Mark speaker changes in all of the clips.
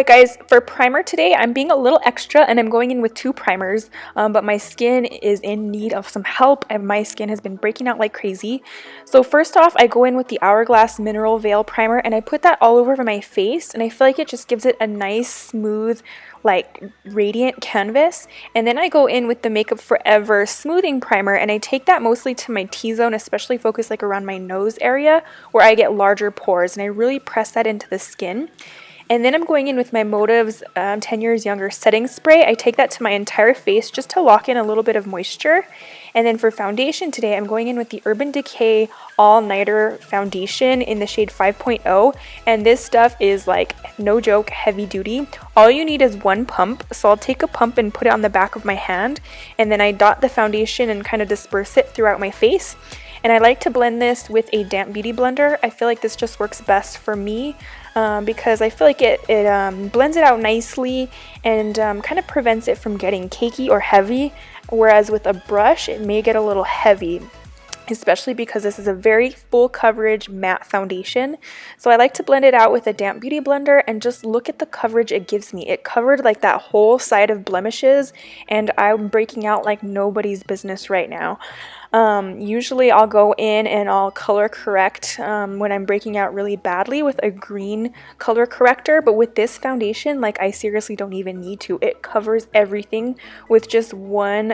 Speaker 1: Alright guys, for primer today, I'm being a little extra and I'm going in with two primers, but my skin is in need of some help and my skin has been breaking out like crazy. So first off, I go in with the Hourglass Mineral Veil Primer and I put that all over my face and I feel like it just gives it a nice, smooth, like radiant canvas. And then I go in with the Makeup Forever Smoothing Primer and I take that mostly to my T-zone, especially focused like around my nose area where I get larger pores, and I really press that into the skin. And then I'm going in with my Motives 10 Years Younger Setting Spray. I take that to my entire face just to lock in a little bit of moisture. And then for foundation today, I'm going in with the Urban Decay All Nighter Foundation in the shade 5.0. And this stuff is like, no joke, heavy duty. All you need is one pump. So I'll take a pump and put it on the back of my hand. And then I dot the foundation and kind of disperse it throughout my face. And I like to blend this with a damp beauty blender. I feel like this just works best for me because I feel like it blends it out nicely and kind of prevents it from getting cakey or heavy. Whereas with a brush, it may get a little heavy, especially because this is a very full coverage matte foundation. So I like to blend it out with a damp beauty blender and just look at the coverage it gives me. It covered like that whole side of blemishes and I'm breaking out like nobody's business right now. Usually I'll go in and I'll color correct when I'm breaking out really badly with a green color corrector, but with this foundation, like I seriously don't even need to. It covers everything with just one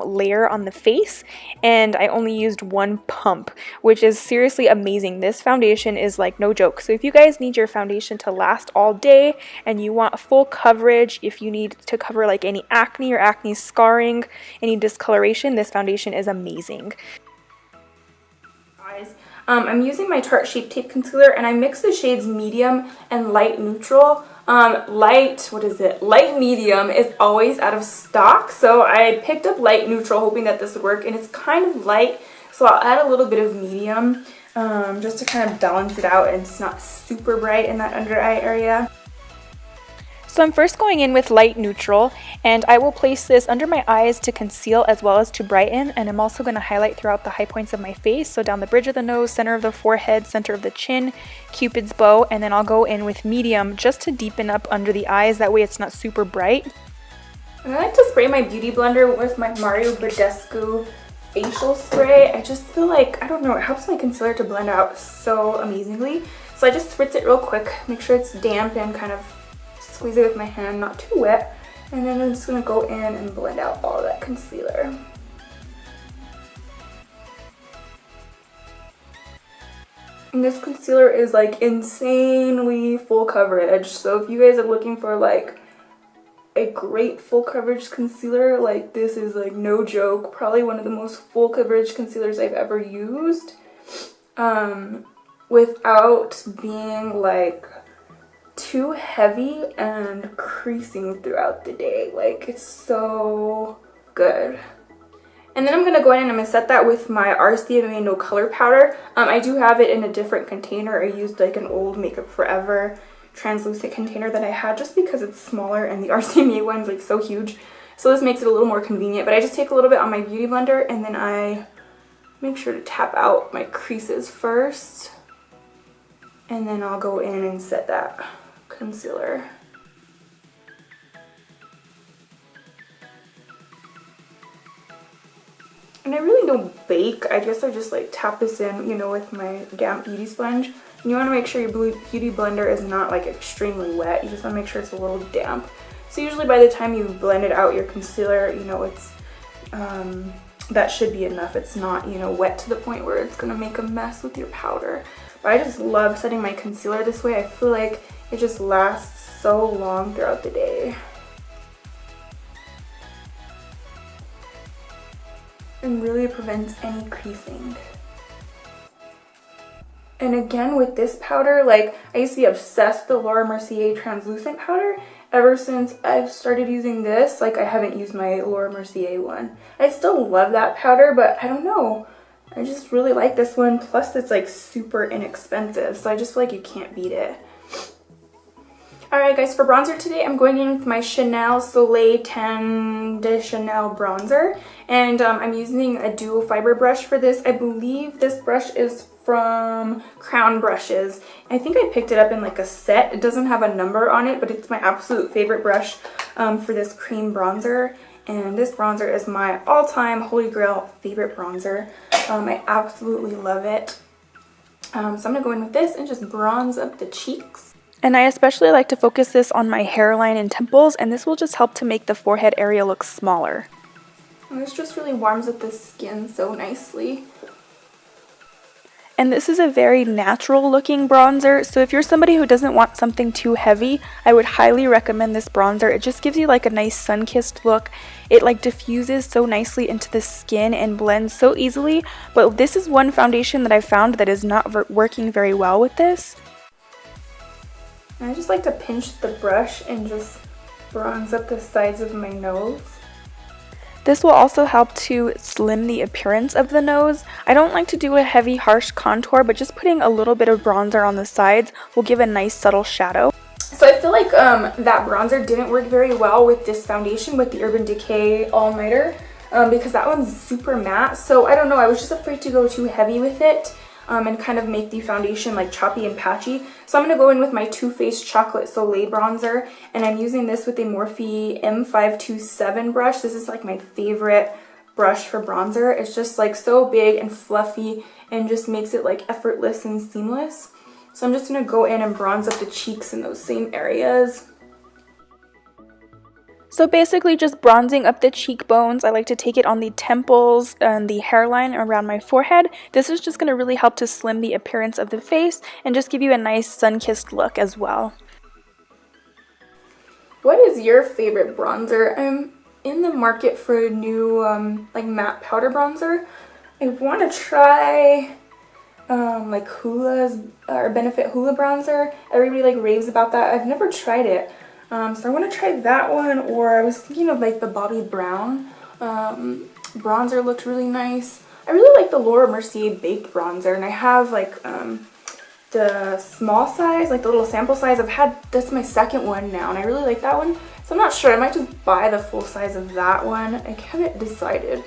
Speaker 1: layer on the face, and I only used one pump, which is seriously amazing. This foundation is like no joke. So if you guys need your foundation to last all day and you want full coverage, if you need to cover like any acne or acne scarring, any discoloration, this foundation is amazing. Guys, I'm using my Tarte Shape Tape Concealer and I mix the shades medium and light neutral. Light medium is always out of stock, so I picked up light neutral hoping that this would work, and it's kind of light, so I'll add a little bit of medium just to kind of balance it out and it's not super bright in that under eye area. So I'm first going in with light neutral, and I will place this under my eyes to conceal as well as to brighten, and I'm also going to highlight throughout the high points of my face, so down the bridge of the nose, center of the forehead, center of the chin, Cupid's bow, and then I'll go in with medium just to deepen up under the eyes, that way it's not super bright. And I like to spray my beauty blender with my Mario Badescu facial spray. I just feel like, I don't know, it helps my concealer to blend out so amazingly. So I just spritz it real quick, make sure it's damp and kind of squeeze it with my hand, not too wet, and then I'm just going to go in and blend out all that concealer. And this concealer is like insanely full coverage, so if you guys are looking for like a great full coverage concealer, like this is like no joke, probably one of the most full coverage concealers I've ever used, without being like too heavy and creasing throughout the day. Like, it's so good. And then I'm going to go in and I'm going to set that with my RCMA No Color Powder. I do have it in a different container. I used like an old Makeup Forever translucent container that I had just because it's smaller and the RCMA one's like so huge. So this makes it a little more convenient. But I just take a little bit on my beauty blender and then I make sure to tap out my creases first. And then I'll go in and set that concealer. And I really don't bake. I guess I just like tap this in, you know, with my damp beauty sponge. And you want to make sure your beauty blender is not like extremely wet. You just want to make sure it's a little damp. So usually by the time you blended out your concealer, you know, it's that should be enough. It's not, you know, wet to the point where it's gonna make a mess with your powder. But I just love setting my concealer this way. I feel like it just lasts so long throughout the day. And really prevents any creasing. And again, with this powder, like I used to be obsessed with the Laura Mercier translucent powder. Ever since I've started using this, like I haven't used my Laura Mercier one. I still love that powder, but I don't know. I just really like this one. Plus it's like super inexpensive, so I just feel like you can't beat it. Alright guys, for bronzer today, I'm going in with my Chanel Soleil Tan de Chanel bronzer. And I'm using a duo fiber brush for this. I believe this brush is from Crown Brushes. I think I picked it up in like a set. It doesn't have a number on it, but it's my absolute favorite brush for this cream bronzer. And this bronzer is my all-time holy grail favorite bronzer. I absolutely love it. So I'm going to go in with this and just bronze up the cheeks. And I especially like to focus this on my hairline and temples, and this will just help to make the forehead area look smaller. And this just really warms up the skin so nicely. And this is a very natural looking bronzer, so if you're somebody who doesn't want something too heavy, I would highly recommend this bronzer. It just gives you like a nice sun-kissed look. It like diffuses so nicely into the skin and blends so easily, but this is one foundation that I found that is not working very well with this. And I just like to pinch the brush and just bronze up the sides of my nose. This will also help to slim the appearance of the nose. I don't like to do a heavy, harsh contour, but just putting a little bit of bronzer on the sides will give a nice, subtle shadow. So I feel like that bronzer didn't work very well with this foundation, with the Urban Decay All Nighter, because that one's super matte. So I don't know, I was just afraid to go too heavy with it and kind of make the foundation like choppy and patchy. So I'm going to go in with my Too Faced Chocolate Soleil bronzer, and I'm using this with a Morphe M527 brush. This is like my favorite brush for bronzer. It's just like so big and fluffy and just makes it like effortless and seamless. So I'm just going to go in and bronze up the cheeks in those same areas. So basically just bronzing up the cheekbones. I like to take it on the temples and the hairline around my forehead. This is just going to really help to slim the appearance of the face and just give you a nice sun-kissed look as well. What is your favorite bronzer? I'm in the market for a new like matte powder bronzer. I want to try like Hula's or Benefit Hula bronzer. Everybody like raves about that. I've never tried it. So I want to try that one, or I was thinking of like the Bobbi Brown bronzer looked really nice. I really like the Laura Mercier Baked bronzer, and I have like the small size, like the little sample size. That's my second one now, and I really like that one. So I'm not sure, I might just buy the full size of that one. I haven't decided.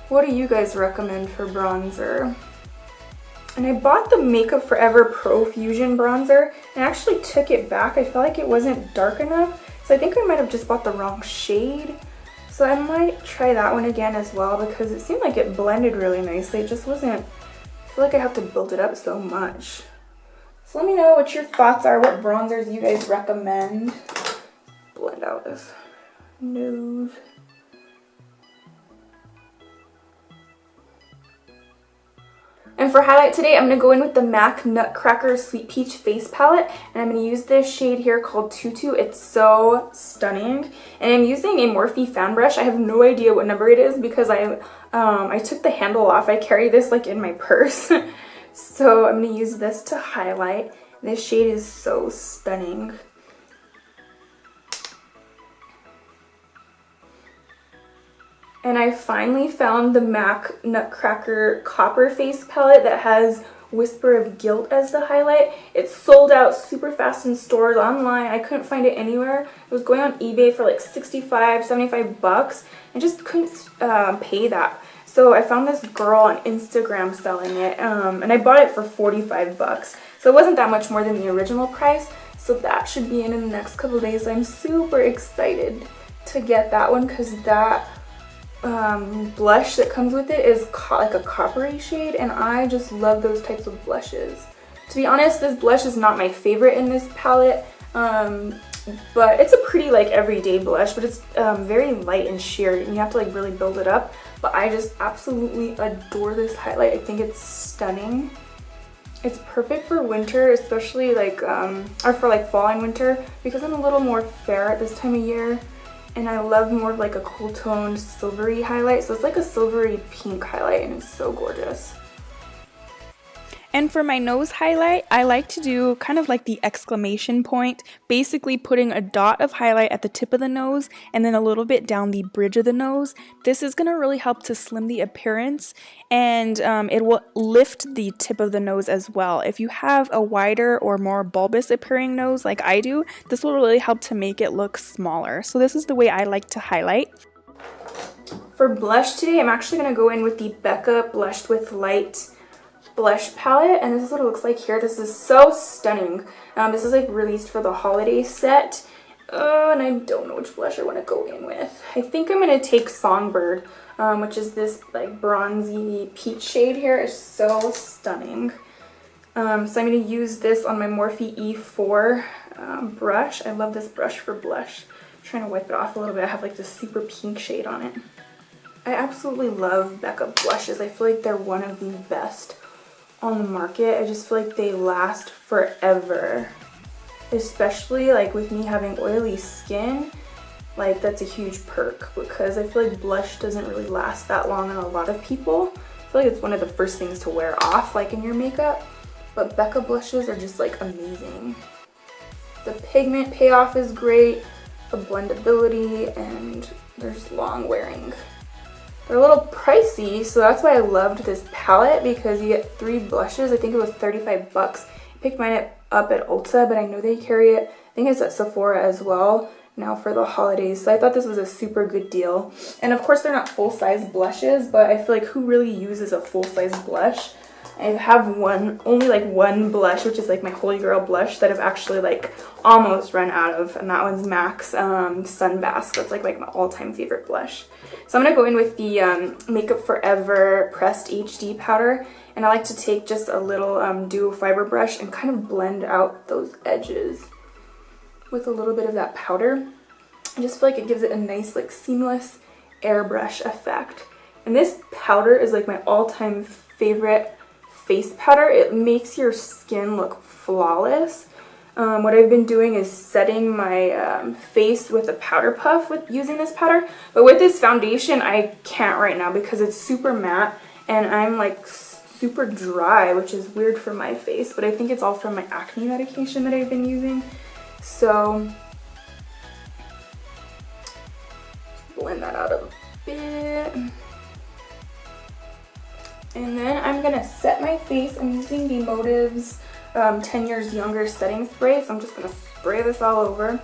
Speaker 1: What do you guys recommend for bronzer? And I bought the Makeup Forever Pro Fusion bronzer and actually took it back. I felt like it wasn't dark enough, so I think I might have just bought the wrong shade. So I might try that one again as well, because it seemed like it blended really nicely. It just wasn't, I feel like I have to build it up so much. So let me know what your thoughts are, what bronzers you guys recommend. Blend out this nose. And for highlight today, I'm going to go in with the MAC Nutcracker Sweet Peach Face Palette. And I'm going to use this shade here called Tutu. It's so stunning. And I'm using a Morphe fan brush. I have no idea what number it is because I took the handle off. I carry this like in my purse. So I'm going to use this to highlight. This shade is so stunning. And I finally found the MAC Nutcracker Copper Face Palette that has Whisper of Guilt as the highlight. It's sold out super fast in stores, online. I couldn't find it anywhere. It was going on eBay for like 65, 75 bucks. I just couldn't pay that. So I found this girl on Instagram selling it, and I bought it for 45 bucks. So it wasn't that much more than the original price. So that should be in the next couple of days. I'm super excited to get that one because that blush that comes with it is like a coppery shade, and I just love those types of blushes. To be honest, this blush is not my favorite in this palette, but it's a pretty like everyday blush, but it's very light and sheer, and you have to like really build it up. But I just absolutely adore this highlight. I think it's stunning. It's perfect for winter, especially like or for like fall and winter, because I'm a little more fair at this time of year. And I love more of like a cool toned silvery highlight. So it's like a silvery pink highlight, and it's so gorgeous. And for my nose highlight, I like to do kind of like the exclamation point, basically putting a dot of highlight at the tip of the nose and then a little bit down the bridge of the nose. This is going to really help to slim the appearance, and it will lift the tip of the nose as well. If you have a wider or more bulbous appearing nose like I do, this will really help to make it look smaller. So this is the way I like to highlight. For blush today, I'm actually going to go in with the Becca Blushed with Light blush palette, and this is what it looks like here. This is so stunning. This is like released for the holiday set. And I don't know which blush I want to go in with. I think I'm going to take Songbird, which is this like bronzy peach shade here. It's so stunning. So I'm going to use this on my Morphe E4 brush. I love this brush for blush. I'm trying to wipe it off a little bit. I have like this super pink shade on it. I absolutely love Becca blushes. I feel like they're one of the best on the market. I just feel like they last forever. Especially like with me having oily skin, like that's a huge perk because I feel like blush doesn't really last that long on a lot of people. I feel like it's one of the first things to wear off like in your makeup, but Becca blushes are just like amazing. The pigment payoff is great, the blendability, and they're just long wearing. They're a little pricey, so that's why I loved this palette because you get 3 blushes. I think it was 35 bucks. I picked mine up at Ulta, but I know they carry it. I think it's at Sephora as well now for the holidays. So I thought this was a super good deal. And of course they're not full-size blushes, but I feel like who really uses a full-size blush? I have only like one blush, which is like my Holy Grail blush that I've actually like almost run out of, and that one's MAC's Sunbask. That's like my all-time favorite blush. So I'm gonna go in with the Makeup Forever Pressed HD powder, and I like to take just a little duo fiber brush and kind of blend out those edges with a little bit of that powder. I just feel like it gives it a nice like seamless airbrush effect. And this powder is like my all-time favorite face powder. It makes your skin look flawless. What I've been doing is setting my face with a powder puff with using this powder, but with this foundation I can't right now because it's super matte and I'm like super dry, which is weird for my face, but I think it's all from my acne medication that I've been using. So blend that out a bit. And then I'm going to set my face. I'm using the Motives 10 Years Younger setting spray. So I'm just going to spray this all over.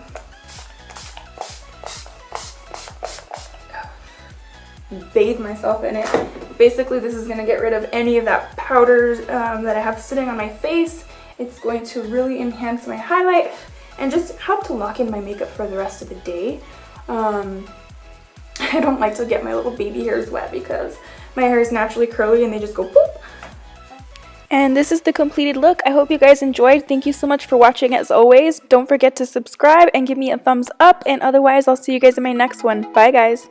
Speaker 1: Bathe myself in it. Basically, this is going to get rid of any of that powder that I have sitting on my face. It's going to really enhance my highlight and just help to lock in my makeup for the rest of the day. I don't like to get my little baby hairs wet because my hair is naturally curly and they just go poop. And this is the completed look. I hope you guys enjoyed. Thank you so much for watching as always. Don't forget to subscribe and give me a thumbs up, and otherwise I'll see you guys in my next one. Bye guys.